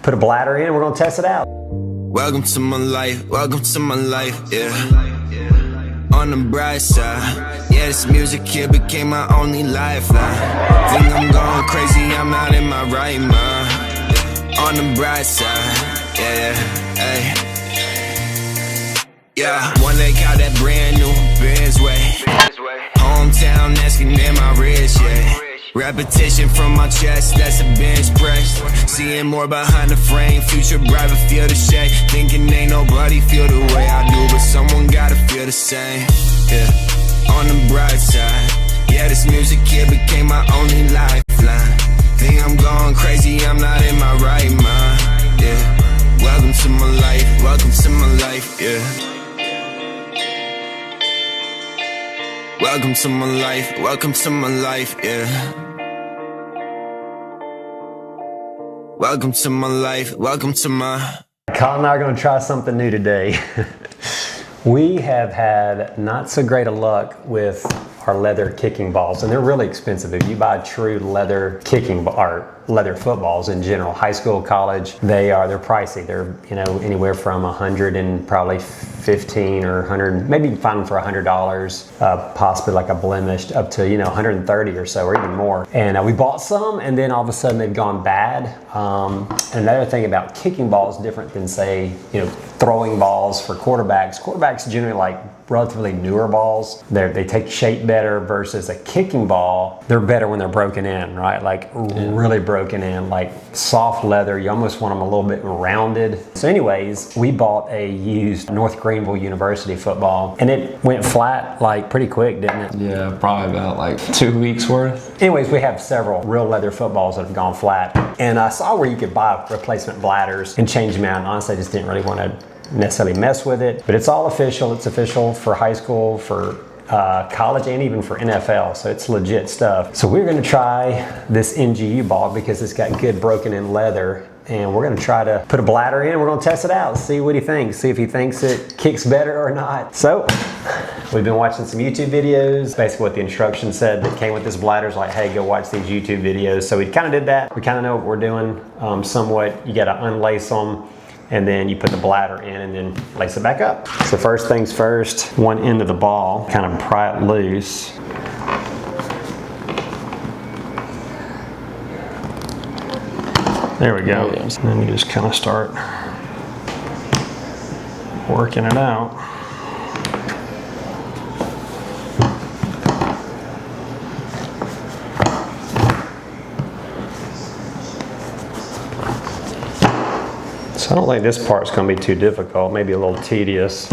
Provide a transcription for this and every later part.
put a bladder in, we're gonna test it out. Welcome to my life, yeah. On the bright side, yeah, this music here became my only lifeline. Think I'm going crazy, I'm not in my right mind. On the bright side, yeah, hey. Yeah, one day got that brand new Benz way. Hometown asking, am I rich, yeah. Repetition from my chest, that's a bench press. Seeing more behind the frame, future bright but feel the shade. Thinking ain't nobody feel the way I do, but someone gotta feel the same, yeah. On the bright side, yeah, this music here became my only lifeline. Think I'm going crazy, I'm not in my right mind, yeah. Welcome to my life, yeah. Welcome to my life, yeah. Welcome to my life, welcome to my... Collin and I are going to try something new today. We have had not so great a luck with our leather kicking balls, and they're really expensive. If you buy true leather kicking or leather footballs in general, high school, college, they're pricey. They're, you know, anywhere from $100 and probably $15 or $100, maybe you can find them for $100, possibly like a blemished, up to, you know, $130 or so, or even more. And we bought some, and then all of a sudden they've gone bad. Another thing about kicking balls, different than, say, you know, throwing balls for quarterbacks. Quarterbacks generally like relatively newer balls. They take shape better versus a kicking ball. They're better when they're broken in, right? Like really broken in, like soft leather. You almost want them a little bit rounded. So anyways, we bought a used North Greenville University football, and it went flat like pretty quick, didn't it? Yeah, probably about like 2 weeks worth. Anyways, we have several real leather footballs that have gone flat, and I saw where you could buy replacement bladders and change them out. And honestly, I just didn't really want to necessarily mess with it, but it's all official. It's official for high school, for college, and even for NFL, so it's legit stuff. So we're going to try this NGU ball because it's got good broken in leather, and we're going to try to put a bladder in. We're going to test it out, see what he thinks, see if he thinks it kicks better or not. So we've been watching some YouTube videos. Basically what the instructions said that came with this bladder is like, hey, go watch these YouTube videos. So we kind of did that. We kind of know what we're doing somewhat. You got to unlace them, and then you put the bladder in and then lace it back up. So first things first, one end of the ball, kind of pry it loose. There we go. And then you just kind of start working it out. So I don't think this part's going to be too difficult, maybe a little tedious.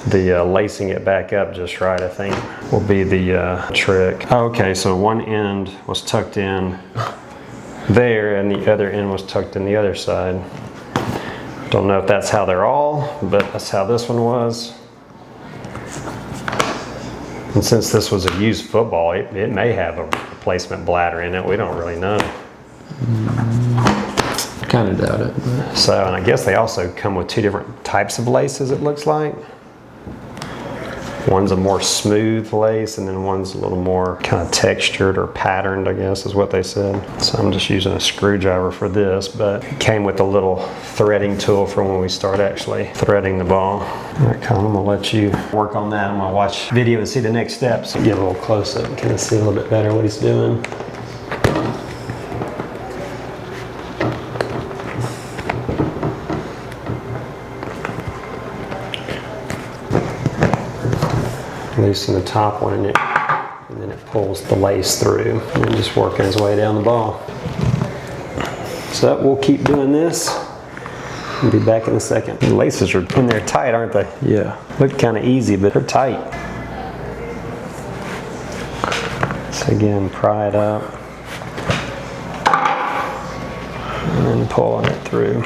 The lacing it back up just right, I think, will be the trick. Okay, so one end was tucked in there and the other end was tucked in the other side. Don't know if that's how they're all, but that's how this one was. And since this was a used football, it may have a replacement bladder in it. We don't really know. Kind of doubt it. So, and I guess they also come with two different types of laces, it looks like. One's a more smooth lace, and then one's a little more kind of textured or patterned, I guess is what they said. So I'm just using a screwdriver for this, but it came with a little threading tool for when we start actually threading the ball. All right, Collin, I'm gonna let you work on that. I'm gonna watch video and see the next steps. Get a little close up and kind of see a little bit better what he's doing. Loosen the top one and then it pulls the lace through, and then just working his way down the ball. So we'll keep doing this. I'll be back in a second. The laces are in there tight, aren't they? Yeah. Look kind of easy, but they're tight. So again, pry it up and then pulling it through.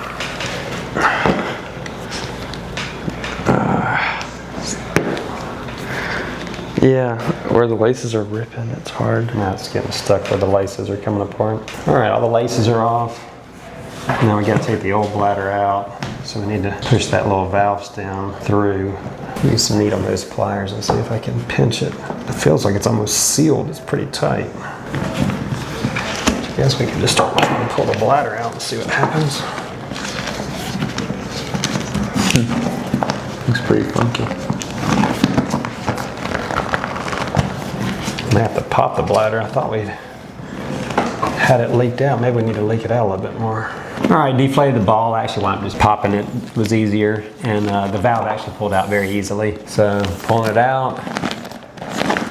Yeah, where the laces are ripping, it's hard. Now it's getting stuck where the laces are coming apart. All right, all the laces are off. Now we got to take the old bladder out. So we need to push that little valve stem through. Use some needle nose pliers and see if I can pinch it. It feels like it's almost sealed. It's pretty tight. guess we can just start and pull the bladder out and see what happens. Looks pretty funky. I may have to pop the bladder. I thought we'd had it leaked out. Maybe we need to leak it out a little bit more. All right, deflated the ball. Actually, wound up just popping it was easier, and the valve actually pulled out very easily. So pulling it out.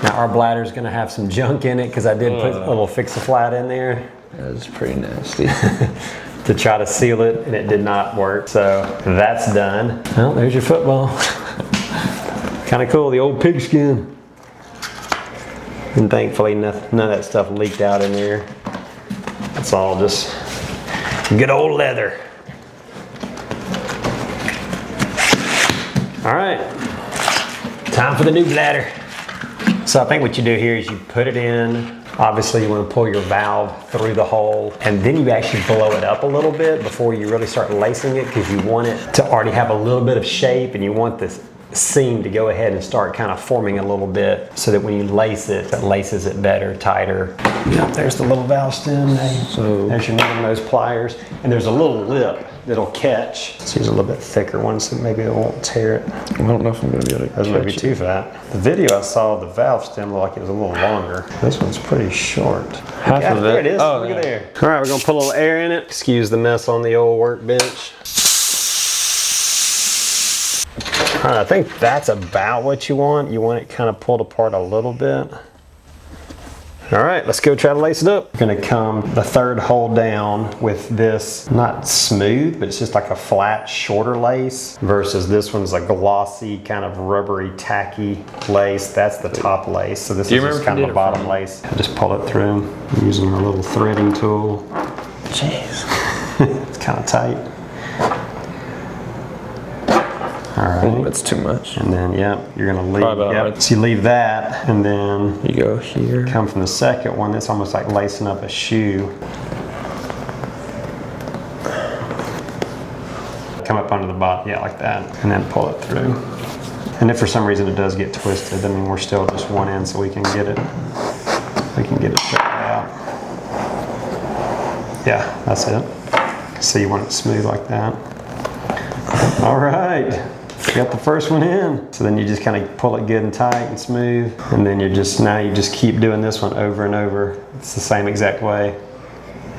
Now our bladder is going to have some junk in it because I did put a little fix-a-flat in there. That's pretty nasty. To try to seal it, and it did not work. So that's done. Well, there's your football. Kind of cool, the old pigskin. And thankfully, none of that stuff leaked out in there. It's all just good old leather. All right, time for the new bladder. So I think what you do here is you put it in. Obviously you want to pull your valve through the hole, and then you actually blow it up a little bit before you really start lacing it, because you want it to already have a little bit of shape, and you want this seam to go ahead and start kind of forming a little bit so that when you lace it, it laces it better, tighter. Yep, there's the little valve stem. So there's your needle nose pliers, and there's a little lip that'll catch. Let's use a little bit thicker one so maybe it won't tear it. I don't know if I'm going to be able to Those might be too fat. The video I saw, the valve stem looked like it was a little longer. This one's pretty short. Half of it. There it is. Oh, look yeah. at there. All right, we're gonna put a little air in it. Excuse the mess on the old workbench. All right, I think that's about what you want. You want it kind of pulled apart a little bit. All right, let's go try to lace it up. We're gonna come the third hole down with this, not smooth, but it's just like a flat, shorter lace, versus this one's a glossy, kind of rubbery, tacky lace. That's the top lace. So this is just kind of a bottom lace. I just pull it through using a little threading tool. Jeez. It's kind of tight. All right. That's too much. And then, yep, you're gonna leave. Probably about Yep. right. So you leave that, and then You go here. come from the second one. That's almost like lacing up a shoe. Come up under the bottom, yeah, like that, and then pull it through. And if for some reason it does get twisted, I mean, we're still just one end, so we can get it. We can get it straightened out. Yeah, that's it. So you want it smooth like that. All right. Got the first one in. So then you just kind of pull it good and tight and smooth. And then you just keep doing this one over and over. It's the same exact way.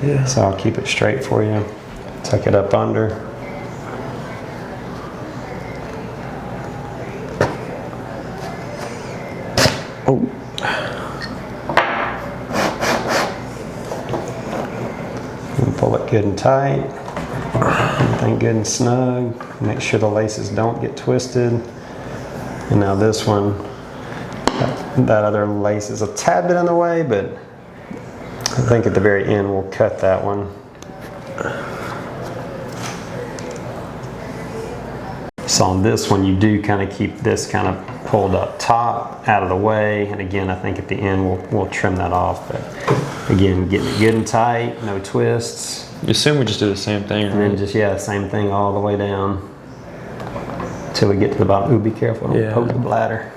Yeah. So I'll keep it straight for you. Tuck it up under. Oh. And pull it good and tight. Everything good and snug. Make sure the laces don't get twisted. And now this one, that other lace is a tad bit in the way, but I think at the very end we'll cut that one. So on this one, you do kind of keep this kind of pulled up top, out of the way. And again, I think at the end we'll trim that off. But again, getting it good and tight, no twists. You assume we just do the same thing, And then right? just, yeah, same thing all the way down until we get to the bottom. Ooh, be careful, don't poke the bladder.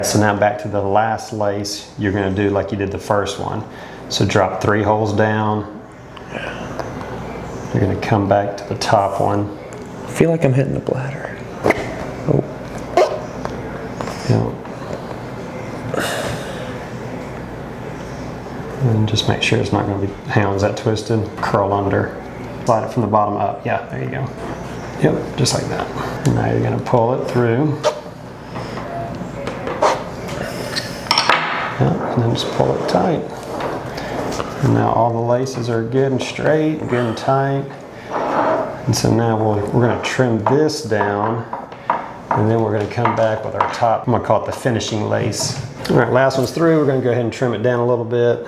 So now back to the last lace, you're gonna do like you did the first one. So drop 3 holes down. You're gonna come back to the top one. I feel like I'm hitting the bladder. Oh. Yeah. And just make sure it's not going to be, hang on, is that twisted? Curl under. Slide it from the bottom up. Yeah, there you go. Yep, just like that. And now you're going to pull it through. Yep, and then just pull it tight. And now all the laces are good and straight, good and tight. And so now we're going to trim this down, and then we're going to come back with our top, I'm going to call it the finishing lace. All right, last one's through. We're going to go ahead and trim it down a little bit.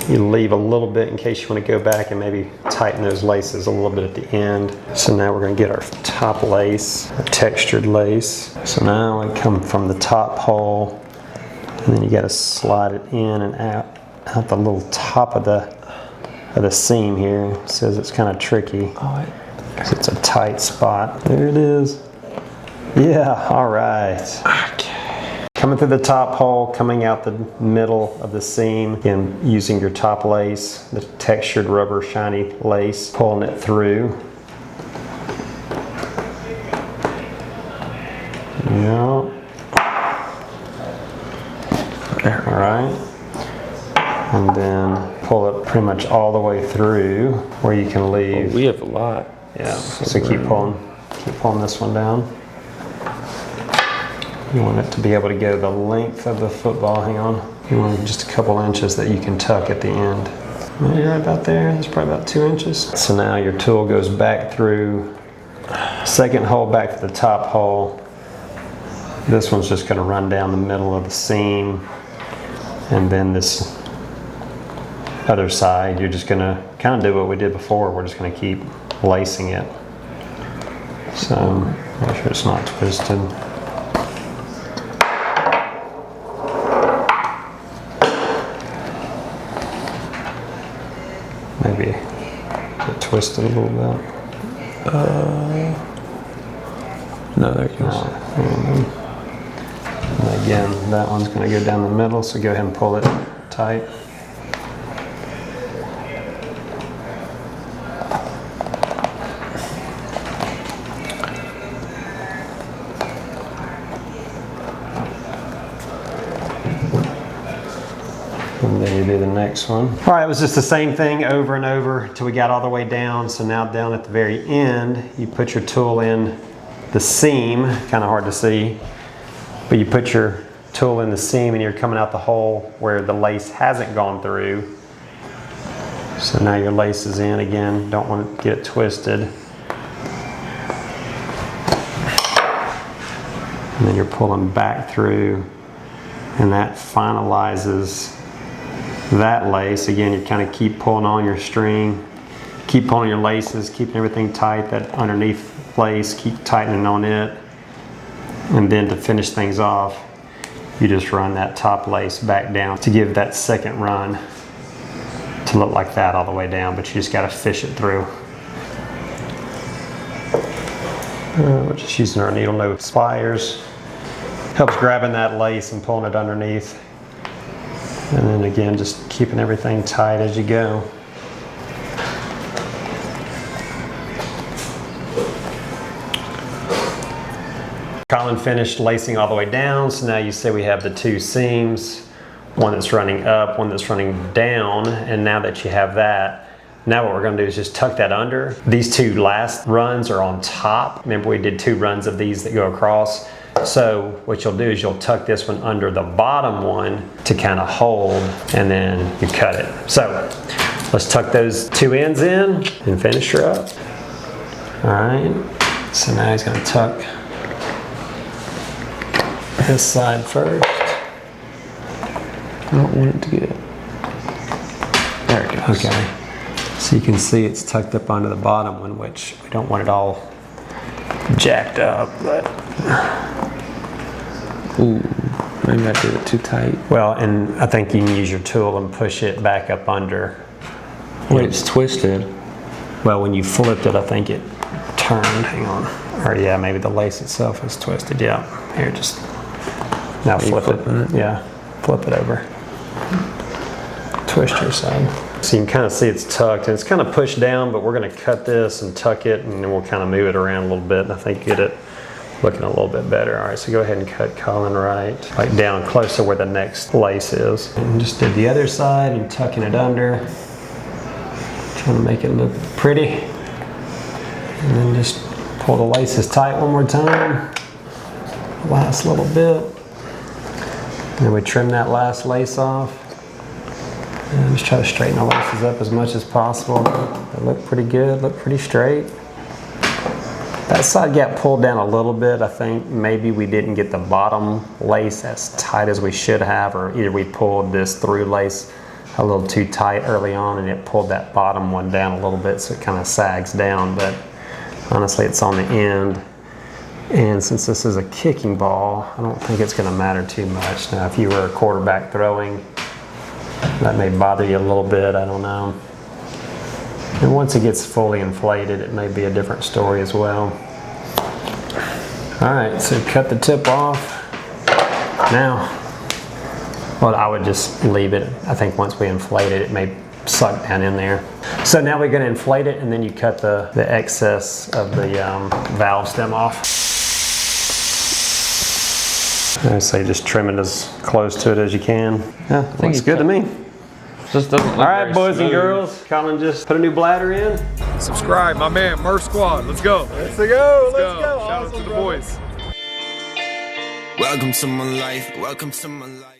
You leave a little bit in case you want to go back and maybe tighten those laces a little bit at the end. So now we're going to get our top lace, a textured lace. So now we come from the top hole, and then you got to slide it in and out the little top of the seam here. It says it's kind of tricky. Oh, because it's a tight spot. There it is. Yeah, all right. okay. coming through the top hole, coming out the middle of the seam, again using your top lace, the textured rubber shiny lace, pulling it through. Yeah. All right. And then pull it pretty much all the way through where you can leave. Oh, we have a lot. Yeah. So keep pulling this one down. You want it to be able to go the length of the football. Hang on. You want just a couple inches that you can tuck at the end. Maybe right about there. That's probably about 2 inches. So now your tool goes back through, second hole back to the top hole. This one's just going to run down the middle of the seam, and then this other side, you're just going to kind of do what we did before. We're just going to keep lacing it. So make sure it's not twisted. Maybe get twisted a little bit. No, there it goes. And again, that one's going to go down the middle, so go ahead and pull it tight. And then you do the next one. All right, it was just the same thing over and over until we got all the way down. So now down at the very end, you put your tool in the seam, kind of hard to see, but you put your tool in the seam and you're coming out the hole where the lace hasn't gone through. So now your lace is in again, don't want to get it twisted. And then you're pulling back through, and that finalizes that lace. Again, you kind of keep pulling on your string, keep pulling your laces, keeping everything tight. That underneath lace, keep tightening on it. And then to finish things off, you just run that top lace back down to give that second run to look like that all the way down, but you just got to fish it through. We're just using our needle nose pliers. Helps grabbing that lace and pulling it underneath. And then again, just keeping everything tight as you go. Collin finished lacing all the way down, so now you see we have the two seams, one that's running up, one that's running down, and now that you have that, now what we're going to do is just tuck that under. These two last runs are on top. Remember, we did 2 runs of these that go across. So what you'll do is you'll tuck this one under the bottom one to kind of hold, and then you cut it. So let's tuck those 2 ends in and finish her up. All right, so now he's going to tuck this side first. I don't want it to get... There it goes. Okay. So you can see it's tucked up onto the bottom one, which we don't want it all jacked up, but... Ooh, maybe I did it too tight. Well, and I think you can use your tool and push it back up under. Wait, it's twisted. Well, when you flipped it, I think it turned. Hang on. Or yeah, maybe the lace itself is twisted. Yeah. Here, just now flip it. Yeah, flip it over. Twist your side. So you can kind of see it's tucked, and it's kind of pushed down, but we're going to cut this and tuck it, and then we'll kind of move it around a little bit, and I think get it looking a little bit better. All right, so go ahead and cut Collin right, like down close to where the next lace is. And just did the other side and tucking it under, trying to make it look pretty. And then just pull the laces tight one more time, last little bit. And then we trim that last lace off. And just try to straighten the laces up as much as possible. They look pretty good, look pretty straight. That side got pulled down a little bit. I think maybe we didn't get the bottom lace as tight as we should have, or either we pulled this through lace a little too tight early on and it pulled that bottom one down a little bit, so it kind of sags down, but honestly it's on the end. And since this is a kicking ball, I don't think it's going to matter too much. Now if you were a quarterback throwing, that may bother you a little bit, I don't know. And once it gets fully inflated, it may be a different story as well. All right, so cut the tip off. Now, well, I would just leave it. I think once we inflate it, it may suck down in there. So now we're going to inflate it, and then you cut the excess of the valve stem off. So you just trim it as close to it as you can. Yeah, looks good to me. Just doesn't look All right, very boys and smooth. girls, Collin just put a new bladder in. Subscribe, my man, Murph Squad. Let's go. Let's go. Shout out to the boys. Welcome to my life. Welcome to my life.